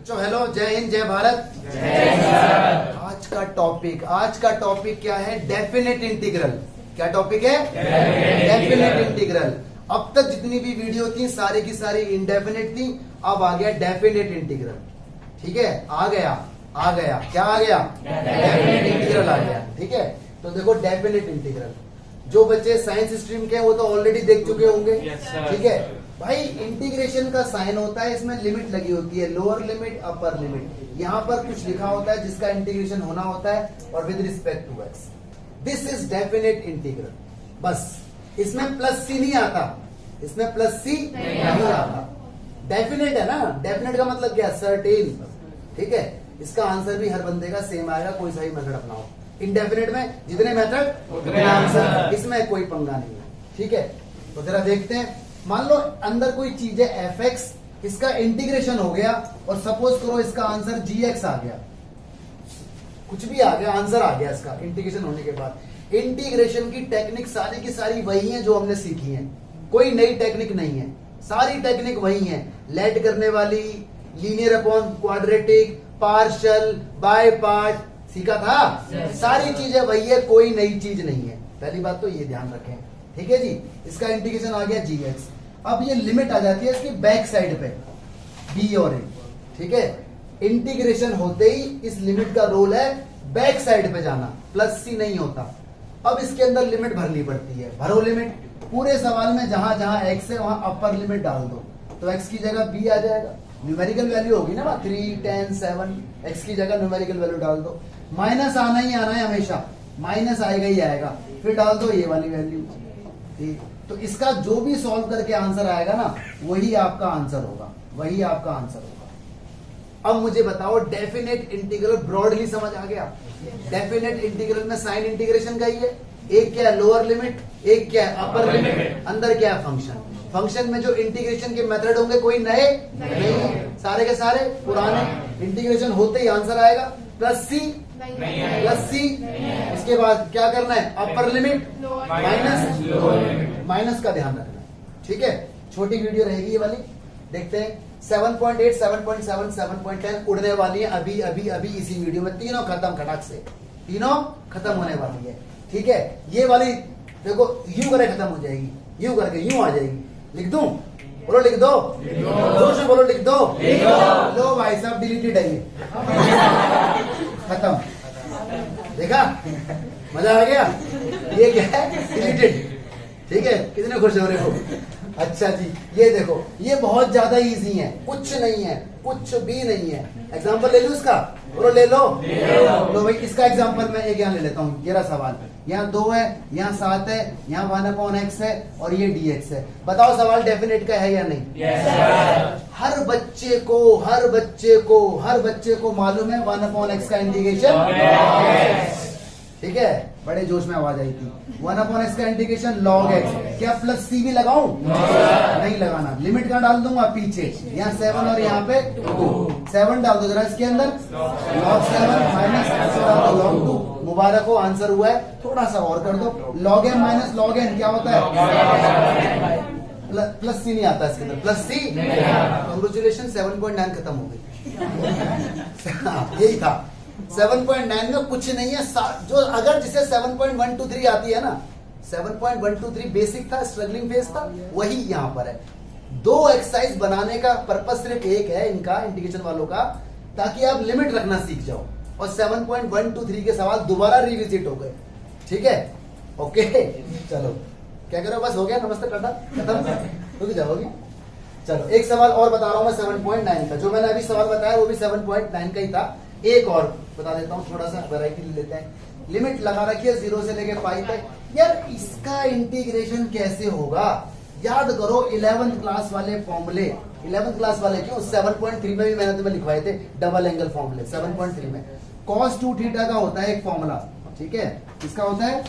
बच्चों हेलो, जय हिंद, जय भारत। आज का टॉपिक क्या है? Definite integral. क्या टॉपिक है? Definite integral. अब तक जितनी भी वीडियो थी सारी की सारी इनडेफिनेट थी, अब आ गया डेफिनेट इंटीग्रल। ठीक है, आ गया क्या आ गया? डेफिनेट इंटीग्रल आ गया। ठीक है, तो देखो डेफिनेट इंटीग्रल, जो बच्चे साइंस स्ट्रीम के हैं वो तो ऑलरेडी देख चुके होंगे। ठीक है भाई, इंटीग्रेशन का साइन होता है, इसमें लिमिट लगी होती है, लोअर लिमिट अपर लिमिट। यहाँ पर कुछ लिखा होता है जिसका इंटीग्रेशन होना होता है और with respect to x. This is definite integral. बस इसमें प्लस सी नहीं आता, इसमें प्लस सी नहीं आता। डेफिनेट है ना, डेफिनेट का मतलब क्या? सर्टेन। ठीक है, इसका आंसर भी हर बंदे का सेम आएगा, कोई सही मेथड अपनाओ। इंडेफिनेट में जितने मेथड उतने आंसर, इसमें कोई पंगा नहीं है। ठीक है, तो जरा देखते हैं। मान लो अंदर कोई चीज है एफ एक्स, इसका इंटीग्रेशन हो गया और सपोज करो इसका आंसर जी एक्स आ गया, कुछ भी आ गया, आंसर आ गया इसका इंटीग्रेशन होने के बाद। इंटीग्रेशन की टेक्निक सारी की सारी वही है जो हमने सीखी है, कोई नई टेक्निक नहीं है, सारी टेक्निक वही है। लेट करने वाली, linear upon quadratic, partial, by part सीखा था। सारी चीजें वही है, कोई नई चीज नहीं है। पहली बात तो ये ध्यान रखें। ठीक है जी, इसका इंटीग्रेशन आ गया जी एक्स। अब ये लिमिट आ जाती है इसकी बैक साइड पे, बी और ए। ठीक है, इंटीग्रेशन होते ही इस लिमिट का रोल है बैक साइड पे जाना, प्लस सी नहीं होता। अब इसके अंदर लिमिट भरनी पड़ती है, भरो लिमिट। पूरे सवाल में जहां जहां एक्स है वहां अपर लिमिट डाल दो, तो एक्स की जगह बी आ जाएगा। न्यूमेरिकल वैल्यू होगी ना 3, 10, 7, एक्स की जगह न्यूमेरिकल वैल्यू डाल दो। माइनस आना ही आना है हमेशा, माइनस आएगा ही आएगा, फिर डाल दो ये वाली वैल्यू। तो इसका जो भी सॉल्व करके आंसर आएगा ना, वही आपका आंसर होगा, वही आपका आंसर होगा। अब मुझे बताओ, डेफिनेट इंटीग्रल ब्रॉडली समझ आ गया? डेफिनेट इंटीग्रल में साइन इंटीग्रेशन का ही है। एक क्या है? लोअर लिमिट, एक क्या है? Upper limit. अंदर क्या है? फंक्शन। फंक्शन में जो इंटीग्रेशन के मेथड होंगे कोई नए नहीं, सारे के सारे पुराने। इंटीग्रेशन होते ही आंसर आएगा प्लस सी, प्लस सी। इसके बाद क्या करना है? अपर लिमिट माइनस, माइनस का ध्यान रखना है। ठीक है, छोटी वीडियो रहेगी ये वाली, देखते हैं। 7.8, 7.7, 7.10 उड़ने वाली है अभी अभी अभी इसी वीडियो में, तीनों खत्म खटाक से, तीनों खत्म होने वाली है। ठीक है, ये वाली देखो यूं करे खत्म हो जाएगी, यूं करके यूं आ जाएगी। लिख दूं? बोलो लिख दो, जोर से बोलो लिख दो। लो भाई साहब, डिलीटेड है ये, खत्म। देखा, मजा आ गया? ये क्या है? डिलीटेड। ठीक है, कितने खुश हो रहे हो? अच्छा जी, ये देखो, ये बहुत ज्यादा इजी है, कुछ नहीं है, कुछ भी नहीं है। एग्जांपल ले लूं इसका? बोलो ले लो। लो भाई, इसका एग्जांपल मैं एक यहाँ ले लेता हूँ। ये रहा सवाल, यहाँ 2 है, यहाँ 7 है, यहाँ 1/x है और ये dx है। बताओ सवाल डेफिनेट का है या नहीं? हर बच्चे को मालूम है 1/x का इंटीग्रेशन। ठीक है, बड़े जोश में आवाज आई थी। 1/x का इंटीग्रेशन log x। क्या प्लस सी भी लगाऊं? नहीं लगाना, लिमिट का डाल दूंगा पीछे, यहाँ 7 और यहाँ पे 2। 7 डाल दो जरा इसके अंदर, log 7 माइनस log 2। मुबारक हो, आंसर हुआ है। थोड़ा सा और कर दो, log m minus log n क्या होता है? प्लस सी नहीं आता इसके अंदर, प्लस सी। कांग्रेचुलेशन, 7.9 खत्म हो गई। यही था, 7.9 में कुछ नहीं है। जो अगर जिसे 7.123 आती है ना, 7.123 बेसिक था, स्ट्रगलिंग फेज था, वही यहाँ पर है। 2 एक्सरसाइज बनाने का पर्पस सिर्फ एक है इनका, इंटीग्रेशन वालों का, ताकि आप लिमिट रखना सीख जाओ और 7.123 के सवाल दोबारा रिविजिट हो गए। ठीक है, ओके, चलो क्या करो, बस हो गया, नमस्ते टाटा, खत्म, रुक जाओगी। चलो एक सवाल और बता रहा हूं मैं 7.9 का, जो मैंने अभी सवाल बताया वो भी 7.9 का ही था। एक और बता देता हूँ, थोड़ा सा वैरायटी ले लेते हैं। लिमिट लगा रखी है 0 से लेके पाई तक। यार इसका इंटीग्रेशन कैसे होगा? याद करो 11th क्लास वाले फॉर्मूले। 11th क्लास वाले क्यों? 7.3 में भी मैंने तुम्हें लिखवाए थे डबल एंगल फॉर्मूले। 7.3 में cos 2 थीटा का होता है एक फॉर्मूला। ठीक है, किसका होता है?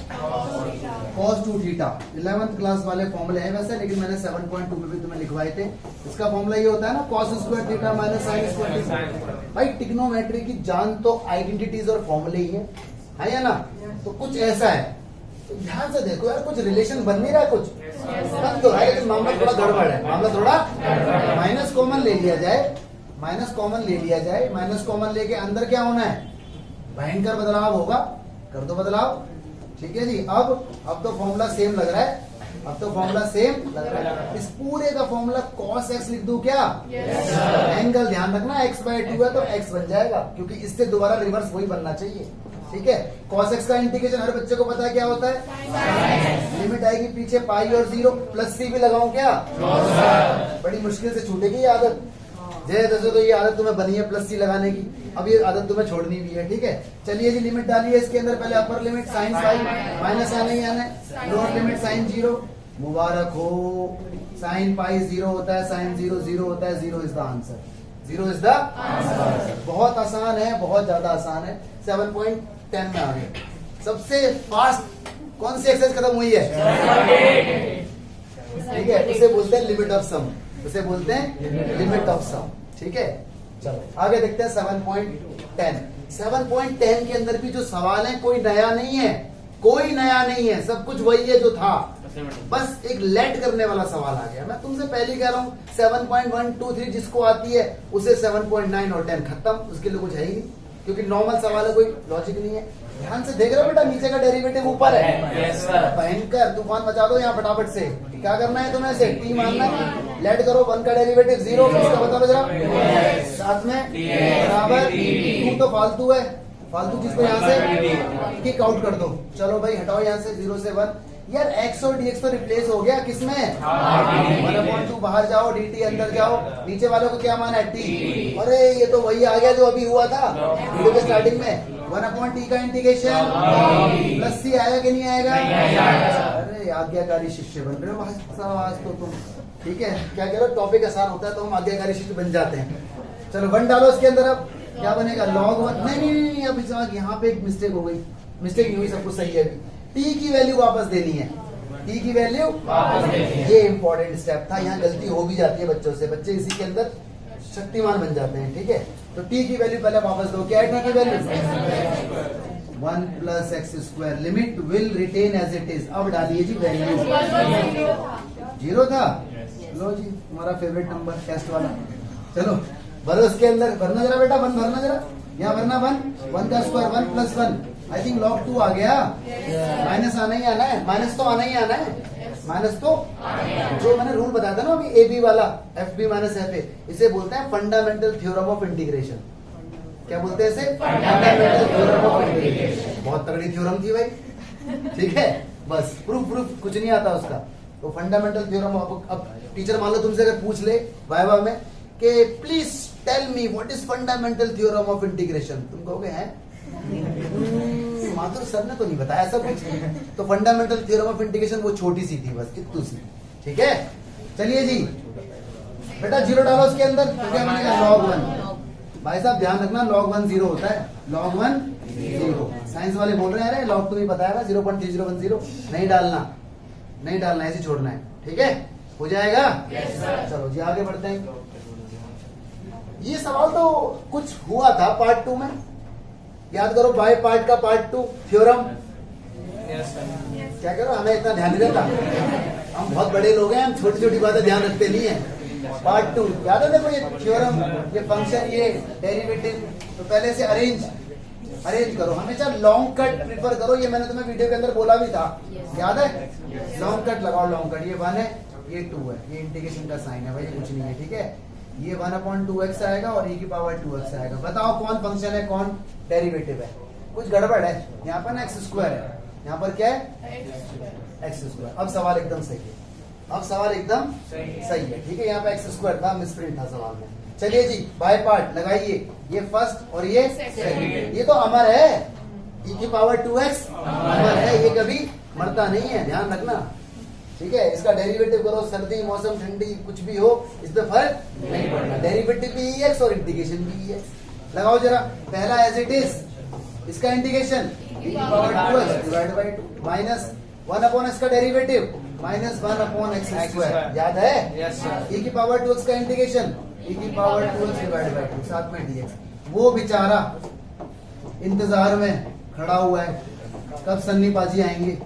cos 2 theta. 11th क्लास वाले फॉर्मूले हैं वैसे, लेकिन मैंने 7.2 में भी तुम्हें लिखवाए थे। इसका फॉर्मूला ये होता है ना, cos square theta minus sine square theta. भाई टिग्नोमेट्री की जान तो आइडेंटिटीज और फॉर्मूले ही है या ना? तो कुछ ऐसा है, तो ध्यान से देखो यार, कुछ रिलेशन बन नहीं रहा, कुछ बन तो रहा है, लेकिन मामला थोड़ा गड़बड़ है। मामला थोड़ा माइनस कॉमन ले लिया जाए माइनस कॉमन ले लिया जाए, माइनस कॉमन लेके अंदर क्या होना है, भयंकर बदलाव होगा, कर दो बदलाव। ठीक है जी। अब तो फॉर्मूला सेम लग रहा है, अब तो फॉर्मूला सेम लग रहा है। इस पूरे का फॉर्मूला cos x लिख दूं क्या? एंगल ध्यान रखना x/2 है तो x बन जाएगा, क्योंकि इससे दोबारा रिवर्स वही बनना चाहिए। ठीक है। cos x का इंटीग्रेशन हर बच्चे को पता है क्या होता है, लिमिट आएगी पीछे पाई और 0 प्लस c भी लगाऊं क्या? बड़ी मुश्किल से छूटेगी ये आदत। जैसे तो ये आदत तुम्हें बनी है प्लस सी लगाने की, अब ये आदत तुम्हें छोड़नी भी है। ठीक है। चलिए जी, लिमिट डालिए इसके अंदर। पहले upper limit sine phi minus आना ही आना है, लोअर लिमिट साइन 0। मुबारक हो, साइन पाई 0 होता है, साइन 0 0 होता है, 0 is the answer, 0 is the answer. बहुत आसान है, बहुत ज्यादा आसान है। 7.10 में आ गए। सबसे फास्ट कौन सी एक्सरसाइज खत्म हुई है? ठीक है, उसे बोलते हैं लिमिट ऑफ सम, उसे बोलते हैं लिमिट ऑफ सम। ठीक है। चलो आगे देखते हैं 7.10। 7.10 के अंदर भी जो सवाल है कोई नया नहीं है, कोई नया नहीं है, सब कुछ वही है जो था, बस एक लेट करने वाला सवाल आ गया। मैं तुमसे पहले कह रहा हूँ 7.1 2 3 जिसको आती है उसे 7.9 और 10 खत्म, उसके लिए कुछ है ही नहीं, क्योंकि नॉर्मल सवाल है, कोई लॉजिक नहीं है। ध्यान से देख रहे हो बेटा, नीचे का डेरिवेटिव ऊपर है, भयंकर तूफान मचा दो यहाँ फटाफट से। क्या करना है तुम्हें से? टी मानना है, लेट करो 1 का डेरिवेटिव 0, इसका बता दो जरा, साथ में बराबर 2 तो फालतू है, फालतू चीज को यहाँ से किक आउट कर दो। चलो भाई हटाओ यहाँ से 0 से 1। यार x और dx तो रिप्लेस हो गया, किसमें? 1/2 बाहर जाओ, dt अंदर जाओ, नीचे वालों को क्या माना है? t। अरे ये तो वही आ गया जो अभी हुआ था वीडियो के स्टार्टिंग में। 1/t का इंटीग्रेशन प्लस c आएगा कि नहीं आएगा? अरे आज्ञाकारी शिष्य बन रहे हो आज तो तुम। ठीक है, क्या कह रहे हो, टॉपिक आसान होता है तो हम आज्ञाकारी शिष्य बन जाते हैं। चलो 1 डालो इसके अंदर, अब क्या बनेगा? log 1। नहीं, अब यहाँ पे एक मिस्टेक हो गई, मिस्टेक नहीं हुई, सब कुछ सही है। अभी टी की वैल्यू वापस देनी है, टी की वैल्यू वापस देनी है। ये इंपॉर्टेंट स्टेप था, यहाँ गलती हो भी जाती है बच्चों से, बच्चे इसी के अंदर शक्तिमान बन जाते हैं। ठीक है, तो टी की वैल्यू पहले वापस दो। क्या है टी की value? 1 + x²। Limit will retain as it is. अब डालिए जी वैल्यू। 0 था, लो जी तुम्हारा फेवरेट नंबर टेस्ट वाला। चलो भरो इसके अंदर, भरना जरा बेटा, 1 भरना जरा, यहाँ भरना 1 का स्क्वायर 1 + 1। आई थिंक log 2 आ गया, माइनस आना ही आना है, माइनस तो आना ही आना है, माइनस तो जो मैंने रूल बताया था ना अभी, AB वाला FB - FA, इसे बोलते हैं फंडामेंटल थ्योरम ऑफ इंटीग्रेशन। क्या बोलते हैं इसे? Fundamental theorem of integration. बहुत तगड़ी थ्योरम थी भाई। ठीक है, बस प्रूफ कुछ नहीं आता उसका, तो फंडामेंटल थ्योरम ऑफ। अब टीचर मान लो तुमसे अगर पूछ ले वाइवा में कि please tell me what is fundamental theorem of integration, तुम कहोगे हैं माधुर सर ने तो नहीं बताया सब कुछ। तो फंडामेंटल थ्योरम ऑफ इंटीग्रेशन वो छोटी सी थी, बस इतनी सी। ठीक है, चलिए जी बेटा 0 डालो उसके अंदर, तो क्या बनेगा? log 1। भाई साहब ध्यान रखना, log 1 0 होता है, log 1 0। साइंस वाले बोल रहे हैं अरे log तुम्हें बताया ना 0.3010, नहीं डालना, नहीं डालना, ऐसे छोड़ना है। ठीक है, हो जाएगा? चलो जी आगे बढ़ते हैं। ये सवाल तो कुछ हुआ था पार्ट 2 में, याद करो, बाय पार्ट का पार्ट 2 थ्योरम। क्या करो, हमें इतना ध्यान नहीं रहता, हम बहुत बड़े लोग हैं, हम छोटी छोटी बातें ध्यान रखते नहीं है। पार्ट 2 याद है, देखो ये थ्योरम, ये फंक्शन, ये डेरिवेटिव, तो पहले से अरेंज करो, हमेशा लॉन्ग कट प्रिफर करो। ये मैंने तुम्हें वीडियो के अंदर बोला भी था, याद है? लॉन्ग कट लगाओ, लॉन्ग कट। ये 1 है, ये 2 है, ये इंटीग्रेशन का साइन है भाई, कुछ नहीं है। ठीक है, ये 1/2x आएगा और e⁻²x आएगा। बताओ कौन फंक्शन है, कौन डेरिवेटिव है? कुछ गड़बड़ है, यहाँ पर ना x² है, यहाँ पर क्या है? x²। अब सवाल एकदम सही है, अब सवाल एकदम सही है। ठीक है, यहाँ पे x² था, मिसप्रिंट था सवाल में। चलिए जी बाय पार्ट लगाइए, ये फर्स्ट और ये सेकंड। ये तो अमर है, e⁻²x अमर है, ये कभी मरता नहीं है, ध्यान रखना। ठीक है, इसका डेरिवेटिव करो, सर्दी मौसम ठंडी कुछ भी हो, इसमें फर्क नहीं पड़ना। डेरिवेटिव भी ex और इंटीग्रेशन भी ex। लगाओ जरा, पहला एज इट इज, इसका इंटीग्रेशन e⁻²x माइनस 1/x का डेरिवेटिव माइनस 1/x²। याद है? e⁻²x का इंटीग्रेशन e⁻²x/2 साथ में dx। वो बेचारा इंतजार में खड़ा हुआ है, कब सन्नी पाजी आएंगे।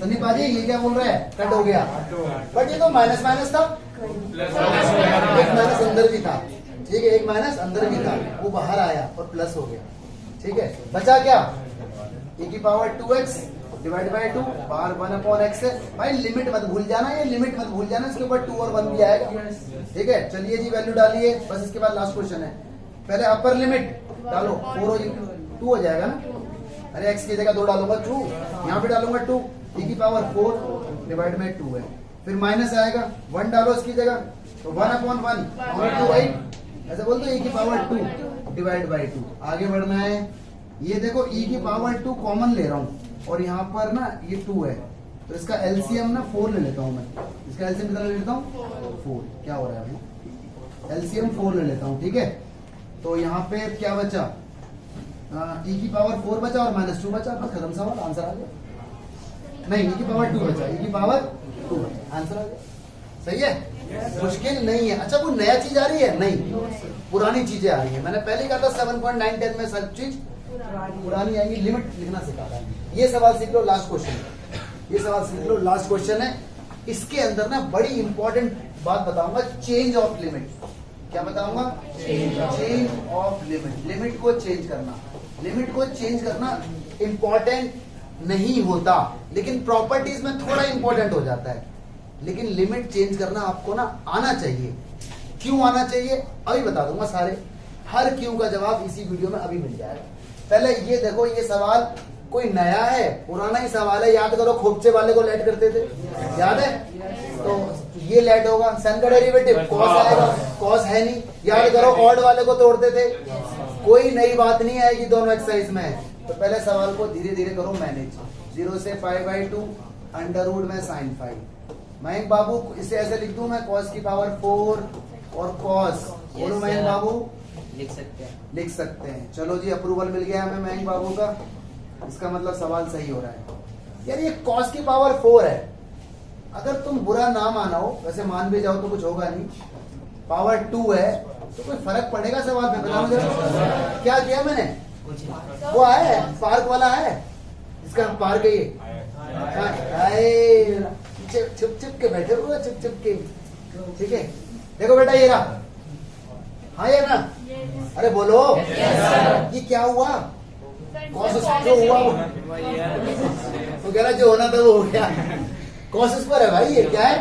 सन्नी पाजी ये क्या बोल रहा है? कट हो गया, बट ये तो माइनस था, एक माइनस अंदर भी था। ठीक है, एक माइनस अंदर भी था, वो बाहर आया और प्लस हो गया। ठीक है, बचा क्या, e की पावर 2x डिवाइड बाय 2, बाहर 1/x है। भाई लिमिट मत भूल जाना, ये लिमिट मत भूल जाना, इसके ऊपर 2 और 1 भी आएगा। ठीक है, चलिए जी वैल्यू डालिए, बस इसके बाद लास्ट क्वेश्चन है। पहले अपर लिमिट डालो, 2 हो जाएगा ना, अरे x की जगह 2 डालूंगा 2, यहाँ पे डालूंगा 2, e की पावर 4 डिवाइड बाय 2 है। फिर माइनस आएगा, 1 डालो इसकी जगह, तो 1/1 ऐसा बोल दो, e की पावर 2 डिवाइड बाय 2। आगे बढ़ना है, ये देखो e की पावर 2 कॉमन ले रहा हूँ और यहाँ पर ना ये 2 है, तो इसका एलसीएम ना 4 ले लेता हूँ मैं। इसका एलसीएम कितना ले लेता हूँ 4, क्या हो रहा है अभी, एलसीएम 4 ले लेता हूँ। ठीक है, तो यहाँ पे क्या बचा, e की पावर 4 बचा और -2 बचा, बस खत्म सवाल, आंसर आ गया। नहीं, e की पावर 2 बचा, e की पावर 2 बचा, आंसर आ गया। सही है, मुश्किल नहीं है। अच्छा कोई नया चीज आ रही है, नहीं पुरानी चीजें आ रही है। मैंने पहले कहा था 7.9 10 में सब चीज पुरानी आएंगी। लिमिट लिखना सिखा रहा है, ये सवाल सीख लो, लास्ट क्वेश्चन है, ये सवाल सीख लो, लास्ट क्वेश्चन है। इसके अंदर ना बड़ी इंपॉर्टेंट बात बताऊंगा, चेंज ऑफ लिमिट। क्या बताऊंगा, चेंज ऑफ लिमिट। लिमिट को चेंज करना, लिमिट को चेंज करना इंपॉर्टेंट नहीं होता, लेकिन प्रॉपर्टीज में थोड़ा इंपॉर्टेंट हो जाता है। लेकिन लिमिट चेंज करना आपको ना आना चाहिए। क्यों आना चाहिए अभी बता दूंगा सारे, हर क्यों का जवाब इसी वीडियो में अभी मिल जाएगा। पहले ये देखो, ये सवाल कोई नया है, पुराना ही सवाल है। याद करो, खोपचे वाले को लेट करते थे, याद है, तो ये लेट होगा, सन का डेरिवेटिव कॉस आएगा, कॉस है नहीं। याद करो, ऑड वाले को तोड़ते थे, कोई नई बात नहीं आएगी दोनों एक्सरसाइज में। तो पहले सवाल को धीरे धीरे करो मैनेज। 0 से π/2 अंडर रूट में sin 5। मयंक बाबू इसे ऐसे लिख दूं मैं, cos की पावर 4 और cos, बोलो मयंक बाबू लिख सकते हैं, लिख सकते हैं। चलो जी, अप्रूवल मिल गया हमें मयंक बाबू का, इसका मतलब सवाल सही हो रहा है। यार ये cos की पावर 4 है, अगर तुम बुरा ना मानो, वैसे मान भी जाओ तो कुछ होगा नहीं, पावर 2 है तो कोई फर्क पड़ेगा सवाल में, बताओ मुझे। क्या किया मैंने, वो है पार्क वाला है, इसका पार्क है ये, चुप चुप के बैठे हुए, चुप चुप के। ठीक है, देखो बेटा ये रहा, हाँ ये ना, अरे बोलो ये क्या हुआ, जो हुआ वो कह रहा जो होना था वो हो गया। कॉस स्क्वायर है भाई, ये क्या है,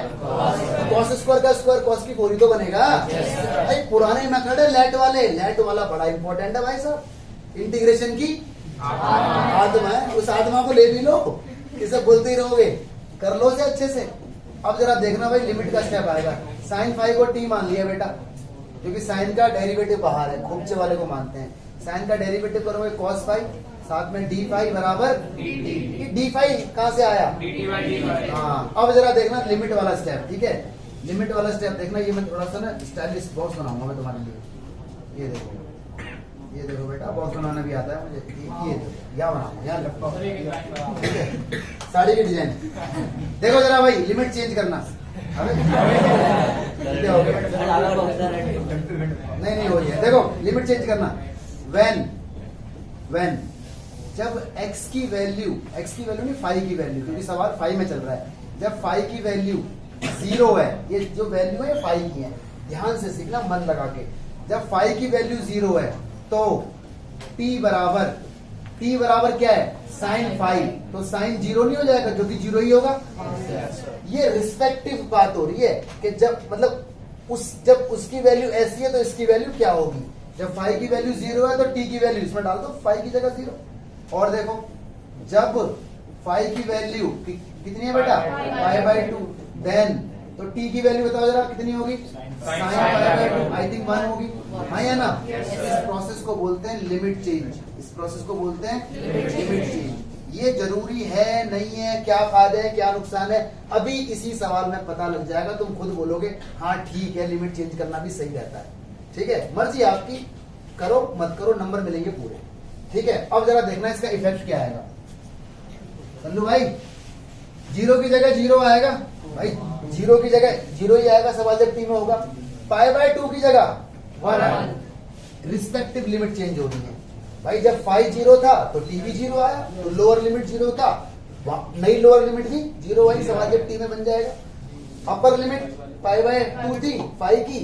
कॉस स्क्वायर का स्क्वायर कॉस की 4 ही तो बनेगा भाई। पुराने मेथड है लेट वाले, लेट वाला बड़ा इंपॉर्टेंट है भाई साहब। इंटीग्रेशन की आत्मा है, उस आत्मा को ले भी लो, इसे बोलते ही रहोगे, कर लो से अच्छे से। अब जरा देखना भाई, लिमिट का स्टेप आएगा। sin 5 को t मान लिया बेटा, क्योंकि sin का डेरिवेटिव बाहर है, खोपचे वाले को मानते हैं। sin का डेरिवेटिव करोगे cos 5, साथ में d5 बराबर d5 कहां से आया, हाँ। अब जरा देखना लिमिट वाला स्टेप, ठीक है, लिमिट वाला स्टेप देखना। ये मैं थोड़ा सा ना स्टाइलिश बॉक्स बनाऊंगा मैं तुम्हारे लिए। ये देखो, ये देखो बेटा, बॉक्स बनाना भी आता है मुझे। ये देखो, यहाँ बनाऊंगा, यहाँ लैपटॉप, ठीक है, साड़ी की डिजाइन। देखो जरा भाई, लिमिट चेंज करना। नहीं हो गया, देखो लिमिट चेंज करना। व्हेन जब x की वैल्यू नहीं 5 की वैल्यू, क्योंकि सवाल 5 में चल रहा है, जब 5 की वैल्यू 0 है, ये जो वैल्यू है 5 की है, ध्यान से सीखना मन लगा के। जब 5 की वैल्यू 0 है तो t बराबर क्या है, sin 5, तो sin 0 नहीं हो जाएगा, जो कि 0 ही होगा। ये रिस्पेक्टिव बात हो रही है कि जब मतलब जब उसकी वैल्यू ऐसी है तो इसकी वैल्यू क्या होगी। जब 5 की वैल्यू 0 है तो t की वैल्यू इसमें डाल दो, 5 की जगह 0। और देखो, जब 5 की वैल्यू कितनी है बेटा, π/2, देन तो t की वैल्यू बताओ जरा कितनी होगी, sin π/2, आई थिंक 1 होगी, हाँ या ना। इस प्रोसेस को बोलते हैं लिमिट चेंज, इस प्रोसेस को बोलते हैं लिमिट चेंज। ये जरूरी है नहीं है, क्या फायदे है क्या नुकसान है, अभी इसी सवाल में पता लग जाएगा। तुम खुद बोलोगे हाँ ठीक है, लिमिट चेंज करना भी सही रहता है, ठीक है, मर्जी आपकी, करो मत करो, नंबर मिलेंगे पूरे, ठीक है। अब जरा देखना इसका इफेक्ट क्या आएगा। सल्लू भाई, 0 की जगह 0 आएगा भाई, 0 की जगह 0 ही आएगा, सवाल जब टी में होगा। π/2 की जगह 1, रिस्पेक्टिव लिमिट चेंज हो रही है भाई। जब 5 0 था तो टी भी 0 आया, तो लोअर लिमिट 0 था, नई लोअर लिमिट भी 0 आई, सवाल जब टी में बन जाएगा। अपर लिमिट π/2 थी 5 की,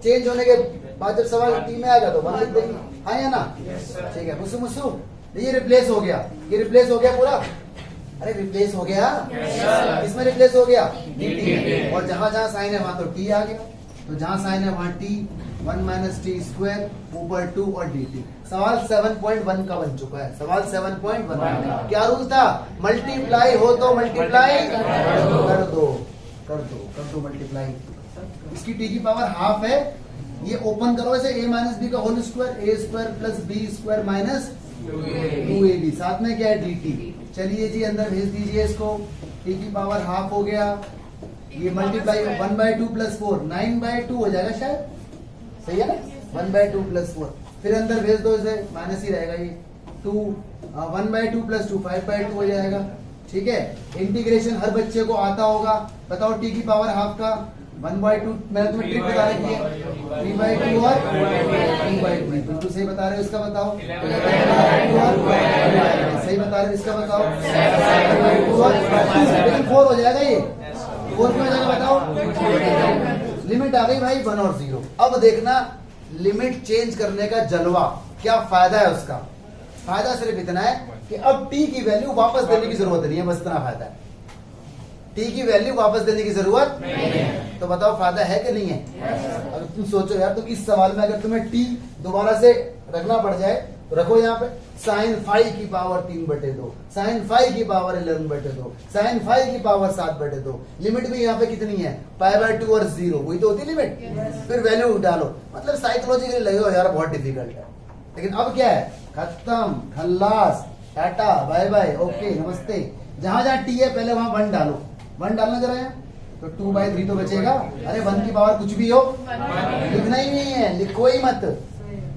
चेंज होने के बाद जब सवाल टी में आएगा तो 1 लिख देंगे, हाँ या ना? ठीक है मुसु मुसु, ये रिप्लेस हो गया, ये रिप्लेस हो गया पूरा। अरे रिप्लेस हो गया, इसमें रिप्लेस हो गया dt, और जहां जहां साइन है वहां तो t आ गया, तो जहां साइन है वहां t, 1 माइनस टी स्क्वायर ऊपर 2 और dt। सवाल 7.1 का बन चुका है, सवाल 7.1। क्या रूल था? मल्टीप्लाई हो तो मल्टीप्लाई कर दो मल्टीप्लाई। इसकी t की पावर हाफ है, ये ओपन करो ऐसे, a माइनस बी का whole square, a square plus B square minus 2ab, साथ में क्या है dt। चलिए जी अंदर भेज दीजिए इसको, t की पावर हाफ हो गया, ये मल्टीप्लाई 1/2 प्लस 4 9/2 हो जाएगा शायद, सही है ना? 1/2 प्लस 4, फिर अंदर भेज दो इसे, माइनस ही रहेगा ये 2, 1/2 प्लस 2 5/2 हो जाएगा। ठीक है, इंटीग्रेशन हर बच्चे को आता होगा, बताओ t की पावर हाफ का 1/2, मैंने तुम्हें ट्रिक बता रखी है, 3/2 और 2/2, बिल्कुल सही बता रहे हो, इसका बताओ, सही बता रहे हो, इसका बताओ, लेकिन 4 हो जाएगा, ये 4 क्यों हो जाएगा बताओ? लिमिट आ गई भाई 1 और 0। अब देखना लिमिट चेंज करने का जलवा, क्या फायदा है उसका? फायदा सिर्फ इतना है कि अब t की वैल्यू वापस देने की जरूरत नहीं है, बस इतना फायदा है, t की वैल्यू वापस देने की जरूरत नहीं है। तो बताओ फायदा है कि नहीं है? अगर तुम सोचो यार, तो इस सवाल में अगर तुम्हें t दोबारा से रखना पड़ जाए तो रखो यहाँ पे sin 5 की पावर 3/2, sin 5 की पावर 11/2, sin 5 की पावर 7/2। लिमिट भी यहाँ पे कितनी है? π/2 और 0, वही तो होती लिमिट। फिर वैल्यू डालो, मतलब साइकोलॉजिकली लगेगा यार बहुत डिफिकल्ट है, लेकिन अब क्या है? खत्म, खल्लास, टाटा बाय बाय, ओके नमस्ते। जहां जहां t है पहले वहां 1 डालो, 1 डालना जरा यहाँ, तो 2/3 तो बचेगा। अरे 1 की पावर कुछ भी हो लिखना ही नहीं है, लिखो ही मत।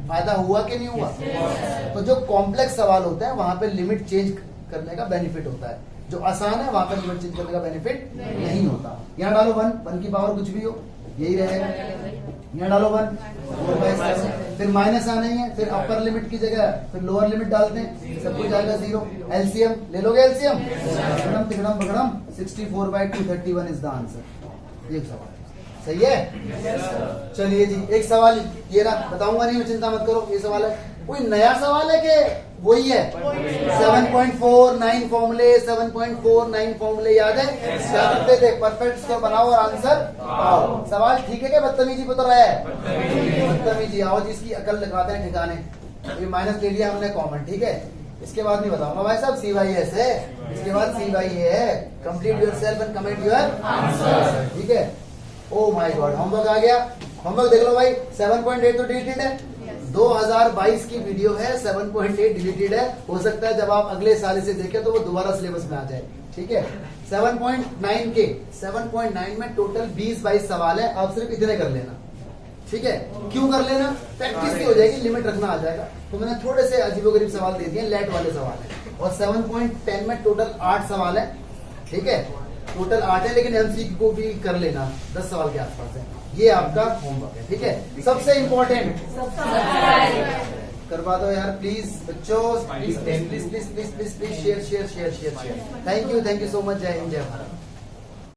फायदा हुआ कि नहीं हुआ? तो जो कॉम्प्लेक्स सवाल होता है वहां पे लिमिट चेंज करने का बेनिफिट होता है, जो आसान है वहां पे लिमिट चेंज करने का बेनिफिट नहीं होता। यहाँ डालो 1 की पावर कुछ भी हो यही रहेगा, यहाँ डालो 1, 4/7, फिर माइनस आना ही है, फिर अपर लिमिट की जगह फिर लोअर लिमिट डालते हैं, सब कुछ आएगा 0। एलसीएम ले लोगे, एलसीएम तिगड़म तिगड़म बगड़म 64/2 31 इज द आंसर। एक सवाल सही है। चलिए जी एक सवाल ये रहा, बताऊंगा नहीं मैं, चिंता मत करो, ये सवाल है। कोई नया सवाल है कि वही है? 7.49 फॉर्मूले, 7.49 फॉर्मूले याद है? क्या करते थे? परफेक्ट स्कोर बनाओ और आंसर पाओ। सवाल ठीक है क्या? बदतमीजी पे तो रहा है, बदतमीजी। आओ जी इसकी अकल लगाते हैं ठिकाने। ये माइनस ले लिया हमने कॉमन, ठीक है? इसके बाद नहीं बताऊंगा भाई साहब, CYS है, इसके बाद CYA है, complete yourself and comment your answer, ठीक है? ओ माय गॉड, होमवर्क आ गया, होमवर्क देख लो भाई। 7.8 तो डिलीटेड है, 2022 की वीडियो है, 7.8 डिलीटेड है। हो सकता है जब आप अगले साल से देखें तो वो दोबारा सिलेबस में आ जाए, ठीक है? 7.9 में टोटल 20-22 सवाल है, आप सिर्फ इतने कर लेना, ठीक है? क्यों कर लेना? प्रैक्टिस भी हो जाएगी, लिमिट रखना आ जाएगा। तो मैंने थोड़े से अजीबोगरीब सवाल दे दिए, लेट वाले सवाल है। और 7.10 में टोटल 8 सवाल है, ठीक है? टोटल 8 है, लेकिन MCQ को भी कर लेना, 10 सवाल के आसपास है। ये आपका होमवर्क है, ठीक है? सबसे इम्पोर्टेंट करवा दो यार प्लीज बच्चों, please please please please please please share share share share share. Thank you so much. जय हिंद, जय भारत।